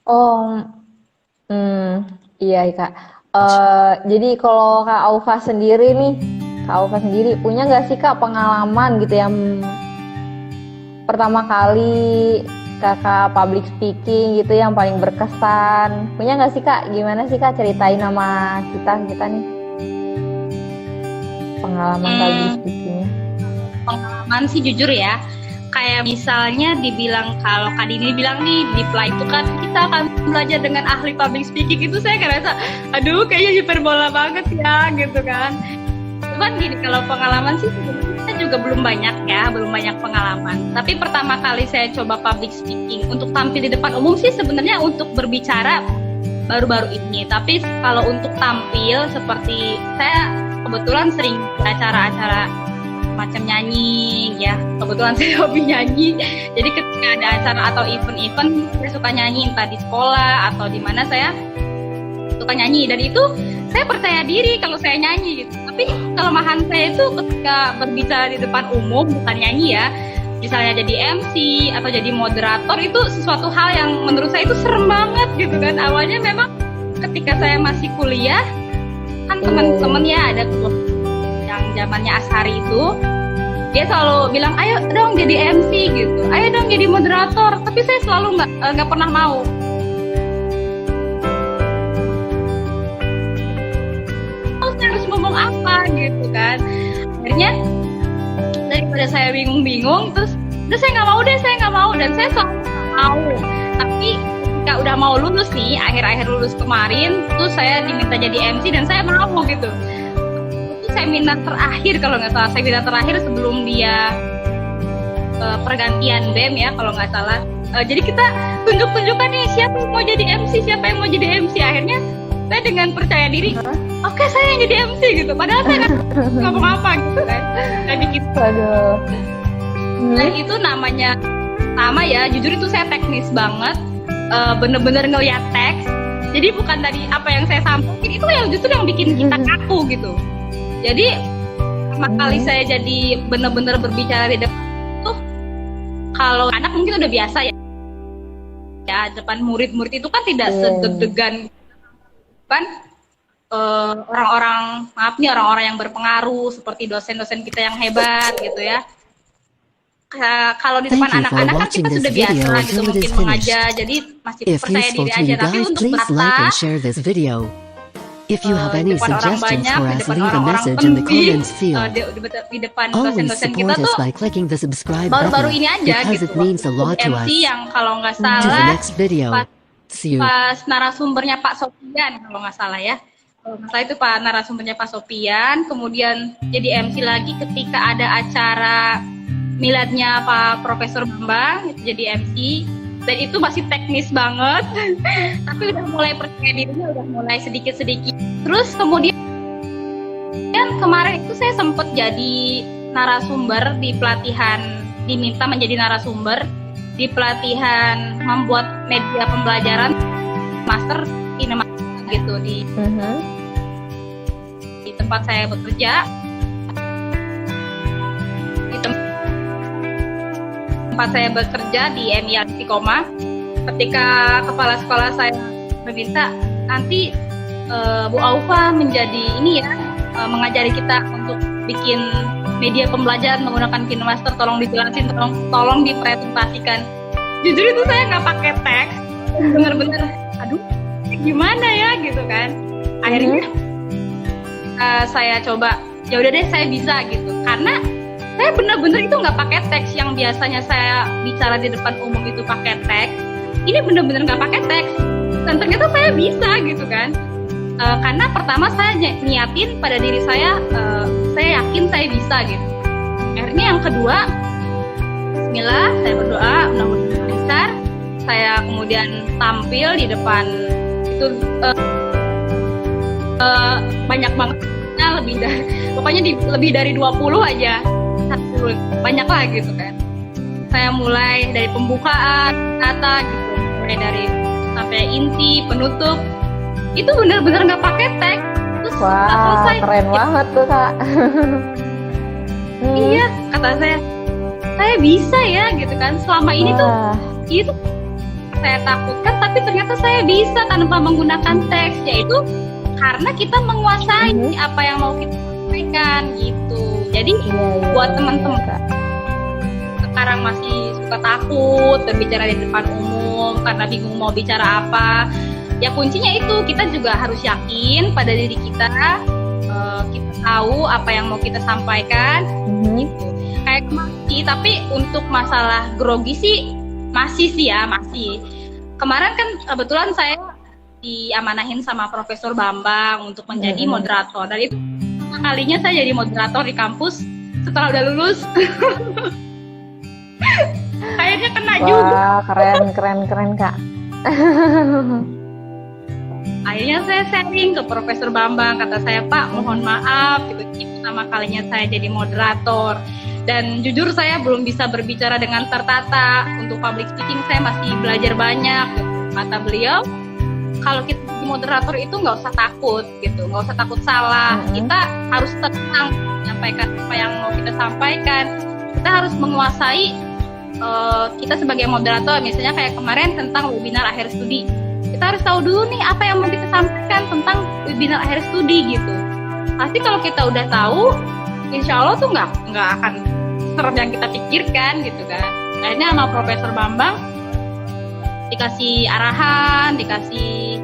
Oh, iya Kak. Jadi kalau Kak Aufa sendiri nih, Kak Aufa sendiri punya nggak sih Kak pengalaman gitu yang pertama kali Kakak public speaking gitu yang paling berkesan? Punya nggak sih Kak? Gimana sih Kak ceritain sama kita nih pengalaman public Hmm, speakingnya? Pengalaman sih jujur ya, kayak misalnya dibilang kalau Kak Dini bilang nih di Play itu kan kita akan belajar dengan ahli public speaking, itu saya ngerasa aduh kayaknya hiperbola banget ya gitu kan. Cuman gini, kalau pengalaman sih sebenarnya saya juga belum banyak ya, belum banyak pengalaman. Tapi pertama kali saya coba public speaking untuk tampil di depan umum sih sebenarnya untuk berbicara baru-baru ini. Tapi kalau untuk tampil seperti saya kebetulan sering di acara-acara macam nyanyi ya, kebetulan saya hobi nyanyi, jadi ketika ada acara atau event-event saya suka nyanyi, entah di sekolah atau di mana saya suka nyanyi, dan itu saya percaya diri kalau saya nyanyi gitu. Tapi kelemahan saya itu ketika berbicara di depan umum, bukan nyanyi ya, misalnya jadi MC atau jadi moderator, itu sesuatu hal yang menurut saya itu serem banget gitu kan. Awalnya memang ketika saya masih kuliah kan teman-teman ya ada yang zamannya Ashari itu, dia selalu bilang ayo dong jadi MC gitu, ayo dong jadi moderator, tapi saya selalu nggak pernah mau. Oh, saya harus ngomong apa gitu kan. Akhirnya daripada saya bingung-bingung, terus udah saya nggak mau deh, saya nggak mau, dan saya selalu nggak mau. Tapi ketika udah mau lulus nih, akhir-akhir lulus kemarin, terus saya diminta jadi MC dan saya mau gitu. Seminar terakhir kalau nggak salah, seminar terakhir sebelum dia pergantian BEM ya kalau nggak salah. Jadi kita tunjuk-tunjukkan nih siapa yang mau jadi MC, siapa yang mau jadi MC. Akhirnya saya dengan percaya diri, oke, saya yang jadi MC gitu. Padahal saya nggak ngomong apa gitu kan. Saya bikin. Waduh. Dan itu namanya sama ya. Jujur itu saya teknis banget, bener-bener ngeliat teks. Jadi bukan tadi apa yang saya sampaikan, itu yang justru yang bikin kita kaku gitu. Jadi pertama kali saya jadi benar-benar berbicara di depan tuh, kalau anak mungkin udah biasa ya, depan murid-murid itu kan tidak sedeg-degan kan, orang-orang, maaf nih, orang-orang yang berpengaruh seperti dosen-dosen kita yang hebat gitu ya. Kalau di depan Thank you for anak-anak kan watching kita this sudah video biasa gitu, until it mungkin is mengajar, finished. jadi masih If percaya useful diri to aja. you Tapi guys, untuk please like berata and share this video. If you have di any depan orang suggestions banyak, for di us, depan leave a orang-orang message in the penting, comments field. di depan Always dosen-dosen kita support us tuh by clicking the subscribe baru-baru button ini aja because gitu. it means a lot to MC us. yang kalau nggak To the salah next video. pas, See you. pas narasumbernya Pak Sofian kalau nggak salah ya. Kalau nggak salah itu Pak narasumbernya Pak Sofian, kemudian jadi MC lagi ketika ada acara miladnya Pak Profesor Bambang, itu jadi MC. Dan itu masih teknis banget, tapi udah mulai percaya dirinya, udah mulai sedikit-sedikit. Terus kemudian kemarin itu saya sempat jadi narasumber di pelatihan, diminta menjadi narasumber di pelatihan membuat media pembelajaran master Kinematika gitu di tempat saya bekerja. Di tempat saya bekerja di MIA Koma, ketika kepala sekolah saya meminta nanti Bu Aufa menjadi ini ya, mengajari kita untuk bikin media pembelajaran menggunakan KineMaster, tolong dijelasin, tolong dipresentasikan. Jujur itu saya nggak pakai teks, bener-bener aduh gimana ya gitu kan. Akhirnya saya coba, ya udah deh saya bisa gitu, karena saya bener-bener itu nggak pakai teks. Yang biasanya saya bicara di depan umum itu pakai teks, ini bener-bener nggak pakai teks, dan ternyata saya bisa gitu kan. Karena pertama saya niatin pada diri saya yakin saya bisa gitu. Akhirnya yang kedua, bismillah, saya berdoa mudah-mudahan lancar. Saya kemudian tampil di depan itu banyak banget, lebih dari 20 aja, banyak lah gitu kan. Saya mulai dari pembukaan kata gitu, mulai dari sampai sampai inti, penutup. Itu benar-benar nggak pakai teks. Terus Wah, selesai. keren banget tuh Kak. Iya, kata saya bisa ya gitu kan. Selama ini tuh Wah, itu saya takutkan, tapi ternyata saya bisa tanpa menggunakan teks, yaitu karena kita menguasai apa yang mau kita sampaikan gitu. Jadi iya, buat teman-teman Kak. sekarang masih suka takut berbicara di depan umum karena bingung mau bicara apa, ya kuncinya itu kita juga harus yakin pada diri kita. Kita tahu apa yang mau kita sampaikan gitu. Kayak kemarin, tapi untuk masalah grogi sih masih. Kemarin kan kebetulan saya diamanahin sama Profesor Bambang untuk menjadi moderator, dan itu kalinya saya jadi moderator di kampus setelah udah lulus. Kayaknya kena juga. Wah, keren Kak. Akhirnya saya sharing ke Profesor Bambang, kata saya, Pak, mohon maaf gitu, pertama kalinya saya jadi moderator, dan jujur saya belum bisa berbicara dengan tertata. Untuk public speaking saya masih belajar banyak. Kata beliau, kalau kita jadi moderator itu nggak usah takut gitu, nggak usah takut salah. Kita harus tenang menyampaikan apa yang mau kita sampaikan. Kita harus menguasai. Kita sebagai moderator, misalnya kayak kemarin tentang webinar akhir studi, kita harus tahu dulu nih apa yang mau kita sampaikan tentang webinar akhir studi gitu. Pasti kalau kita udah tahu, insya Allah tuh nggak akan serem yang kita pikirkan gitu kan. Akhirnya sama Profesor Bambang dikasih arahan, dikasih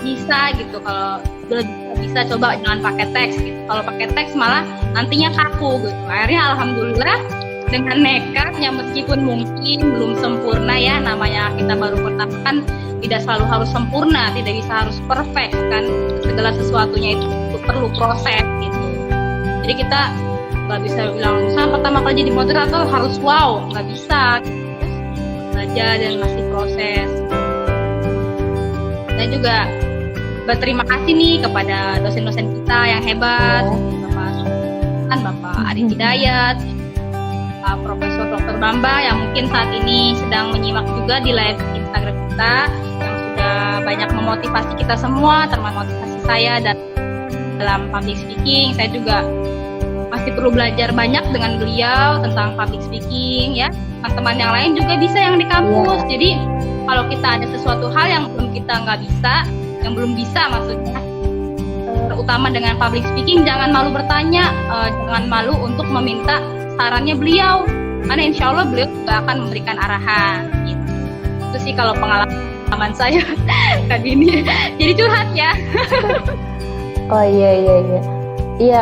bisa gitu, kalau bisa coba jangan pakai teks gitu. Kalau pakai teks malah nantinya kaku gitu. Akhirnya alhamdulillah dengan nekatnya, meskipun mungkin belum sempurna ya, namanya kita baru pertama kan, tidak selalu harus sempurna, tidak bisa harus perfect kan, segala sesuatunya itu perlu proses gitu. Jadi kita nggak bisa bilang misalnya pertama kali jadi moderator harus wow, nggak bisa, belajar dan masih proses. Saya juga berterima kasih nih kepada dosen-dosen kita yang hebat, Bapak Adi Hidayat, Profesor Dr. Bamba yang mungkin saat ini sedang menyimak juga di live Instagram kita, yang sudah banyak memotivasi kita semua, termasuk motivasi saya dan dalam public speaking. Saya juga masih perlu belajar banyak dengan beliau tentang public speaking ya. Teman-teman yang lain juga bisa yang di kampus. Jadi kalau kita ada sesuatu hal yang belum bisa maksudnya, terutama dengan public speaking, jangan malu bertanya, jangan malu untuk meminta sarannya beliau, karena insya Allah beliau juga akan memberikan arahan gitu. Itu sih kalau pengalaman saya Kak Dini. Jadi curhat ya. Oh iya. Iya